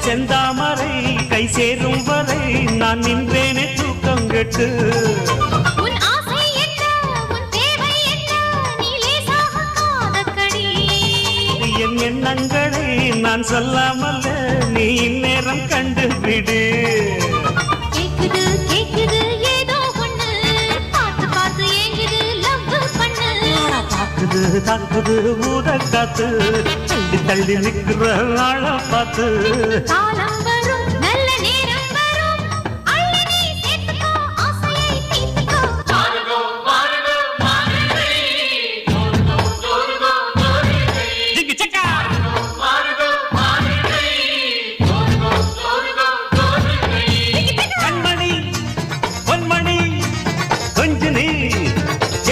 செந்தாமரை கை சேரும் வரை நான் நின்றேனே தூக்கம் கெட்டு. உன் ஆசை என்ன, உன் தேவை என்ன, நீ லேசாக காதக்கடி. என் எண்ணங்களை நான் சொல்லாமல் நீ இந்நேரம் கண்டுபிடு. கேக்குது கேக்குது ஏதோ ஒண்ணு, பார்த்து பார்த்து ஏங்குது லவ் பண்ணு. தாக்குது தாக்குது ஊத காத்து, தள்ளி தள்ளி நிற்கிற ஆள பார்த்து. காலம்